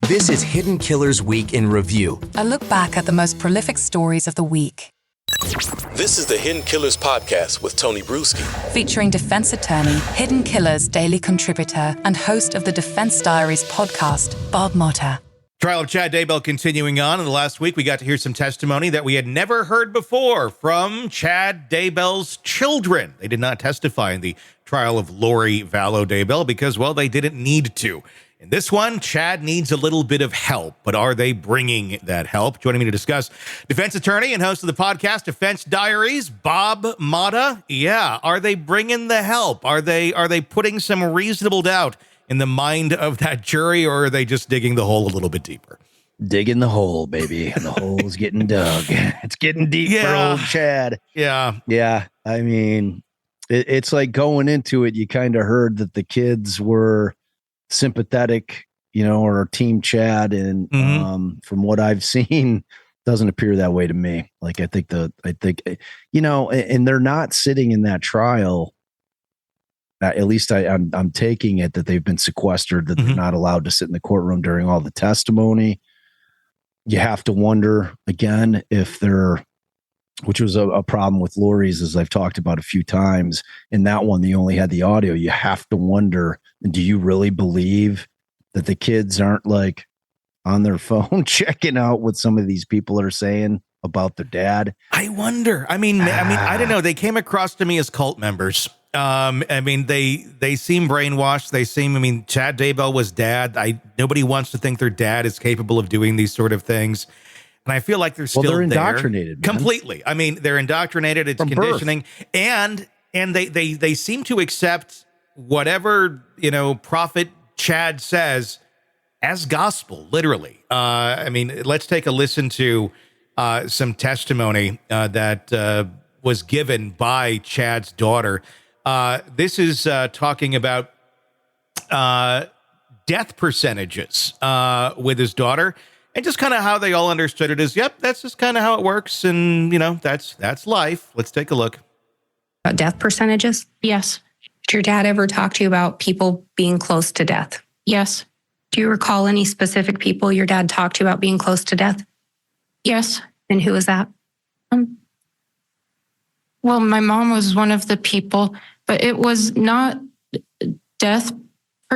This is Hidden Killers Week in Review. A look back at the most prolific stories of the week. This is the Hidden Killers podcast with Tony Brueski. Featuring defense attorney, Hidden Killers daily contributor, and host of the Defense Diaries podcast, Bob Motta. Trial of Chad Daybell continuing on. In the last week, we got to hear some testimony that we had never heard before from Chad Daybell's children. They did not testify in the trial of Lori Vallow Daybell because, well, they didn't need to. In this one, Chad needs a little bit of help, but are they bringing that help? Joining me to discuss, defense attorney and host of the podcast Defense Diaries, Bob Motta. Yeah, are they bringing the help? Are they putting some reasonable doubt in the mind of that jury, or are they just digging the hole a little bit deeper? Digging the hole, baby. The hole's getting dug. It's getting deep for old Chad. Yeah. Yeah. I mean, it's like going into it, you kind of heard that the kids were sympathetic, or Team Chad. And from what I've seen, doesn't appear that way to me. Like, I think, and they're not sitting in that trial. At least I'm taking it that they've been sequestered, that they're not allowed to sit in the courtroom during all the testimony. You have to wonder again if which was a problem with Lori's, as I've talked about a few times. In that one, they only had the audio. You have to wonder, do you really believe that the kids aren't like on their phone checking out what some of these people are saying about their dad? I wonder. I mean, I don't know. They came across to me as cult members. They seem brainwashed. They seem, Chad Daybell was dad. Nobody wants to think their dad is capable of doing these sort of things. And I feel like they're indoctrinated completely. They're indoctrinated. It's from conditioning, birth. and they seem to accept whatever Prophet Chad says as gospel, literally. Let's take a listen to some testimony that was given by Chad's daughter. This is talking about death percentages with his daughter. And just kind of how they all understood it is, yep, that's just kind of how it works. And, that's life. Let's take a look. About death percentages? Yes. Did your dad ever talk to you about people being close to death? Yes. Do you recall any specific people your dad talked to you about being close to death? Yes. And who was that? Well, my mom was one of the people, but it was not death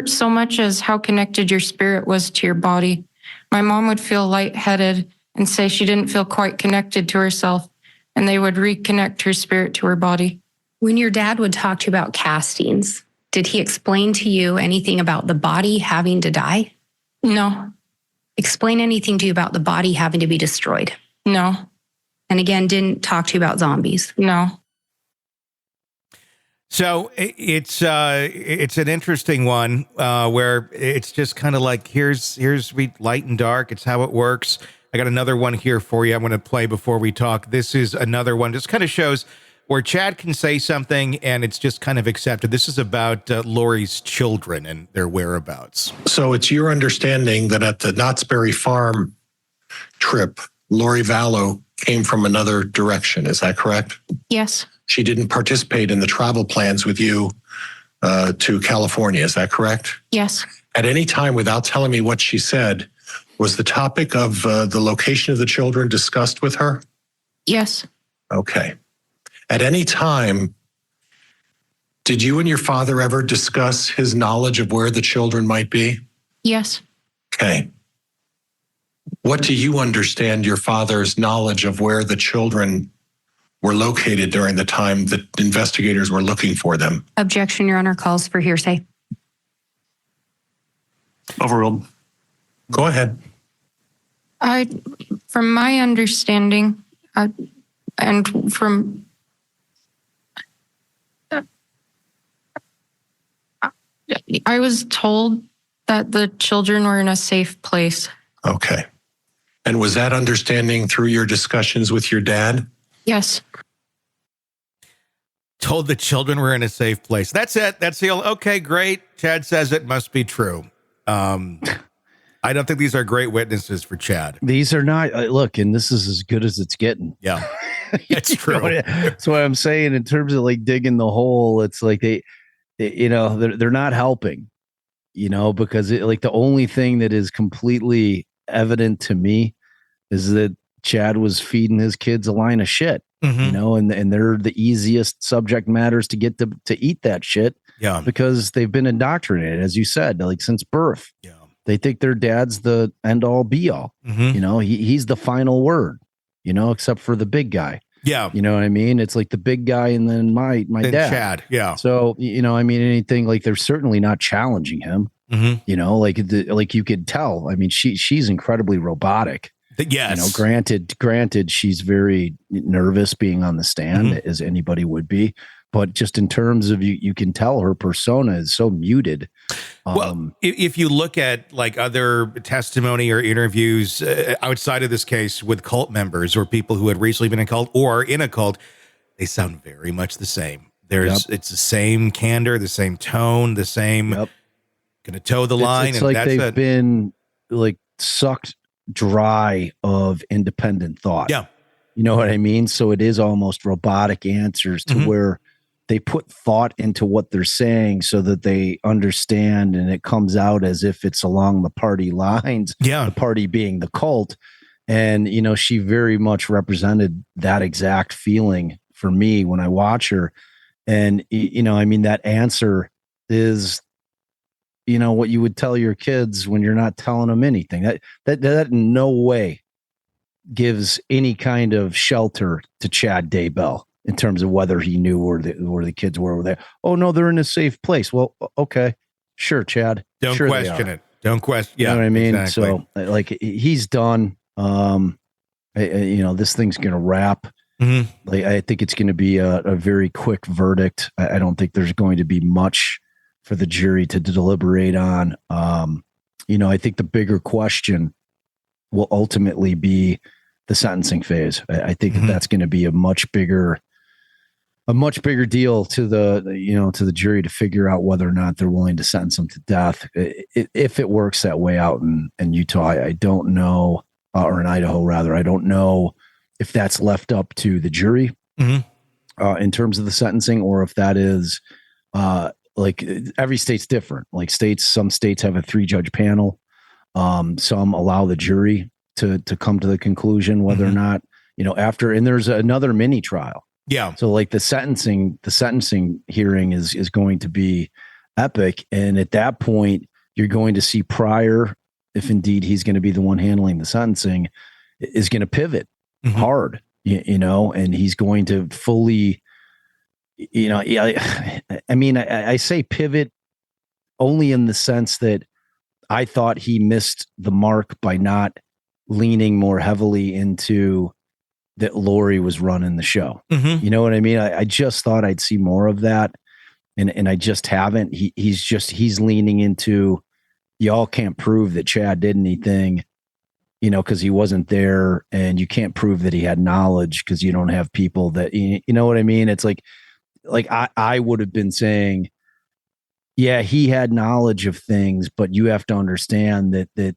so much as how connected your spirit was to your body. My mom would feel lightheaded and say she didn't feel quite connected to herself, and they would reconnect her spirit to her body. When your dad would talk to you about castings, did he explain to you anything about the body having to die? No. Explain anything to you about the body having to be destroyed? No. And again, didn't talk to you about zombies? No. So it's an interesting one where it's just kind of like, here's light and dark. It's how it works. I got another one here for you. I'm going to play before we talk. This is another one. Just kind of shows where Chad can say something and it's just kind of accepted. This is about Lori's children and their whereabouts. So it's your understanding that at the Knott's Berry Farm trip, Lori Vallow came from another direction. Is that correct? Yes. She didn't participate in the travel plans with you to California. Is that correct? Yes. At any time, without telling me what she said, was the topic of the location of the children discussed with her? Yes. Okay. At any time, did you and your father ever discuss his knowledge of where the children might be? Yes. Okay. What do you understand your father's knowledge of where the children were located during the time that investigators were looking for them? Objection, Your Honor, calls for hearsay. Overruled. Go ahead. From my understanding, and from I was told that the children were in a safe place. Okay. And was that understanding through your discussions with your dad? Yes. Told the children were in a safe place. That's it. That's the only, okay, great. Chad says it must be true. I don't think these are great witnesses for Chad. These are not. Look, and this is as good as it's getting. Yeah, that's true. That's what I'm saying in terms of like digging the hole. It's like they're not helping. because like the only thing that is completely evident to me is that Chad was feeding his kids a line of shit, and they're the easiest subject matters to get to eat that shit. Yeah. Because they've been indoctrinated, as you said, like since birth. Yeah. They think their dad's the end all be all. He's the final word, except for the big guy. Yeah. You know what I mean? It's like the big guy and then my Then dad. Chad. Yeah. So, anything like they're certainly not challenging him. Like you could tell. I mean, she's incredibly robotic. Yes. Granted, she's very nervous being on the stand, as anybody would be. But just in terms of you can tell her persona is so muted. Well, if you look at like other testimony or interviews outside of this case with cult members or people who had recently been in a cult or in a cult, they sound very much the same. It's the same candor, the same tone, the same gonna toe the line. It's like they've been like sucked dry of independent thought. Yeah. You know what I mean? So it is almost robotic answers to where they put thought into what they're saying so that they understand, and it comes out as if it's along the party lines. Yeah. The party being the cult. And, she very much represented that exact feeling for me when I watch her. And, that answer is, what you would tell your kids when you're not telling them anything. That in no way gives any kind of shelter to Chad Daybell in terms of whether he knew where the kids were there. Oh no, they're in a safe place. Well, okay, sure, Chad. Don't sure question it. Don't question. Yeah, you know what I mean? Exactly. So like he's done. This thing's gonna wrap. Like I think it's gonna be a very quick verdict. I don't think there's going to be much for the jury to deliberate on. I think the bigger question will ultimately be the sentencing phase. I think that's going to be a much bigger deal to the jury to figure out whether or not they're willing to sentence him to death. If it works that way out in Utah, I don't know, or in Idaho rather, I don't know if that's left up to the jury in terms of the sentencing, or if that is like every state's different. Like some states have a 3-judge panel. Some allow the jury to come to the conclusion whether or not, after, and there's another mini trial. Yeah. So like the sentencing hearing is going to be epic. And at that point, you're going to see Pryor, if indeed he's going to be the one handling the sentencing, is going to pivot hard, and he's going to fully, I say pivot only in the sense that I thought he missed the mark by not leaning more heavily into that Lori was running the show. You know what I mean? I just thought I'd see more of that. And I just haven't. He's leaning into, y'all can't prove that Chad did anything, because he wasn't there, and you can't prove that he had knowledge because you don't have people that, you know what I mean? It's like I would have been saying, yeah, he had knowledge of things, but you have to understand that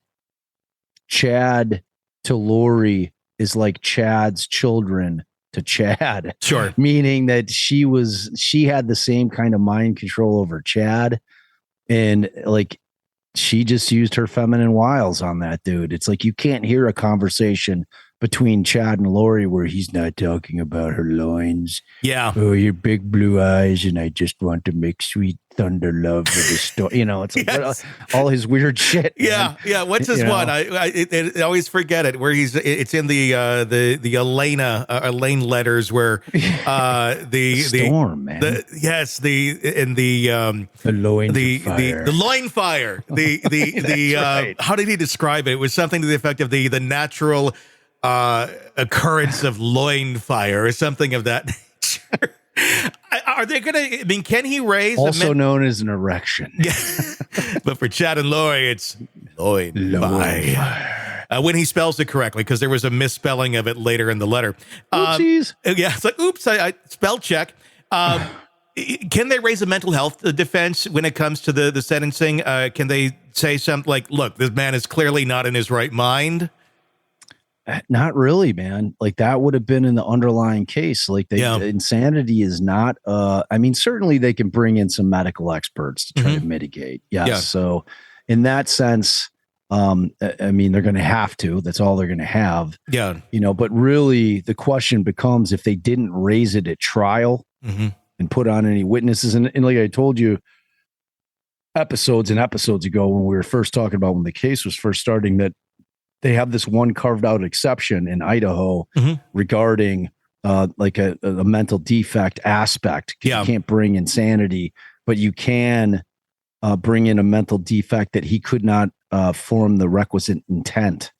Chad to Lori is like Chad's children to Chad. Sure. Meaning that she had the same kind of mind control over Chad. And like, she just used her feminine wiles on that dude. It's like, you can't hear a conversation between Chad and Lori where he's not talking about her loins. Yeah. Oh, your big blue eyes, and I just want to make sweet thunder love with the story. It's like Yes. all his weird shit. Yeah, Man. yeah. What's his one? I always forget it. Where it's in the Elaine letters where the storm, man. The loin fire. The loin fire. The right. How did he describe it? It was something to the effect of the natural occurrence of loin fire or something of that nature. Are they going to? I mean, can he raise known as an erection? Yeah. But for Chad and Lori, it's loin fire. When he spells it correctly, because there was a misspelling of it later in the letter. Oopsies. Yeah, it's like, oops, I spell check. Can they raise a mental health defense when it comes to the sentencing? Can they say something like, look, this man is clearly not in his right mind? Not really, man. Like that would have been in the underlying case. Like insanity is not, I mean, certainly they can bring in some medical experts to try to mitigate. Yes. Yeah. So in that sense, I mean, they're going to have to, that's all they're going to have. Yeah. But really the question becomes if they didn't raise it at trial and put on any witnesses. And like I told you episodes and episodes ago, when we were first talking about when the case was first starting, that they have this one carved out exception in Idaho regarding like a mental defect aspect. You can't bring insanity, but you can bring in a mental defect that he could not form the requisite intent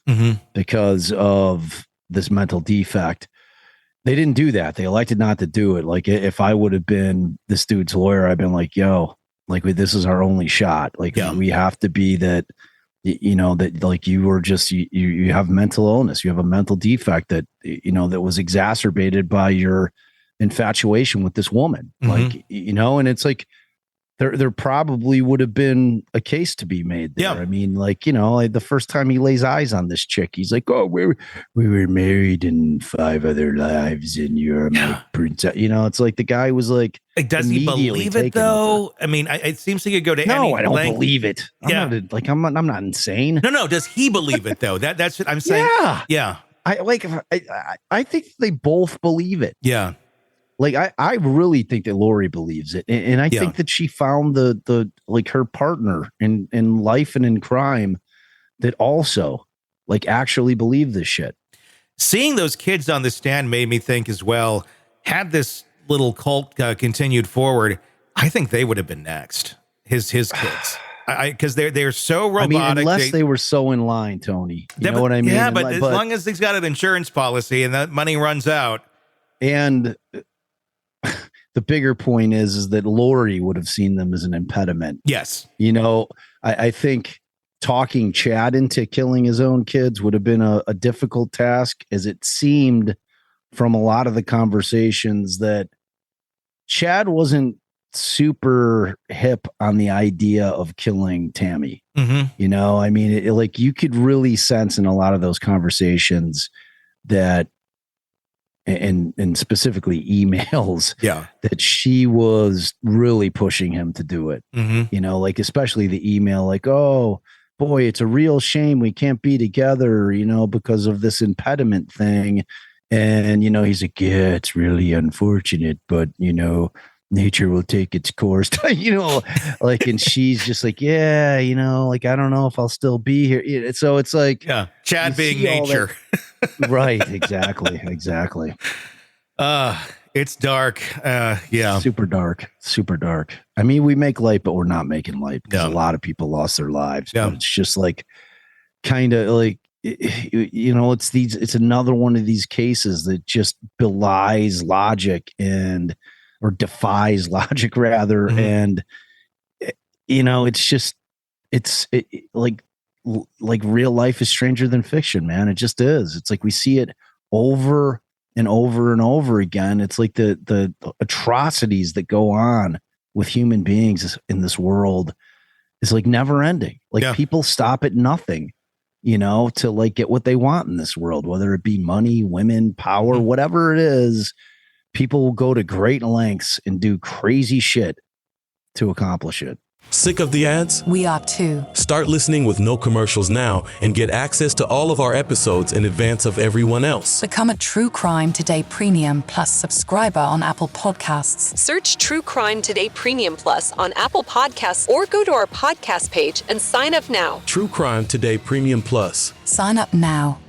because of this mental defect. They didn't do that. They elected not to do it. Like if I would have been this dude's lawyer, I've been like, yo, like this is our only shot. Like we have to be that, that like you were just, you have mental illness, you have a mental defect that, that was exacerbated by your infatuation with this woman. Like, and it's like, there probably would have been a case to be made there. I mean, like, like the first time he lays eyes on this chick, he's like, oh, we were married in 5 other lives and you're my princess. It's like the guy was like, does he believe it though? I mean, it seems like you go to no, I don't believe it. I'm not insane. No. Does he believe it though? That's what I'm saying. Yeah. I think they both believe it. Yeah. Like I really think that Lori believes it, and I think that she found the like her partner in life and in crime that also like actually believe this shit. Seeing those kids on the stand made me think as well. Had this little cult continued forward, I think they would have been next. His kids, because they're so robotic. I mean, unless they were so in line, Tony. You know what I mean? Yeah, but as long as he's got an insurance policy and that money runs out, and. The bigger point is that Lori would have seen them as an impediment. Yes. I think talking Chad into killing his own kids would have been a difficult task, as it seemed from a lot of the conversations that Chad wasn't super hip on the idea of killing Tammy. I mean, like you could really sense in a lot of those conversations that and specifically emails that she was really pushing him to do it. Like especially the email, like, oh boy, it's a real shame we can't be together, because of this impediment thing. And, he's like, yeah, it's really unfortunate, but, nature will take its course, like, and she's just like, yeah, like, I don't know if I'll still be here. So it's like, Chad being nature. Right. Exactly. It's dark. Super dark. I mean, we make light, but we're not making light because a lot of people lost their lives. But it's just like, kind of like, it's another one of these cases that just belies logic or defies logic rather. And, it's just, like real life is stranger than fiction, man. It just is. It's like we see it over and over and over again. It's like the atrocities that go on with human beings in this world is like never ending. Like people stop at nothing, to like get what they want in this world, whether it be money, women, power, whatever it is. People will go to great lengths and do crazy shit to accomplish it. Sick of the ads? We are too. Start listening with no commercials now and get access to all of our episodes in advance of everyone else. Become a True Crime Today Premium Plus subscriber on Apple Podcasts. Search True Crime Today Premium Plus on Apple Podcasts or go to our podcast page and sign up now. True Crime Today Premium Plus. Sign up now.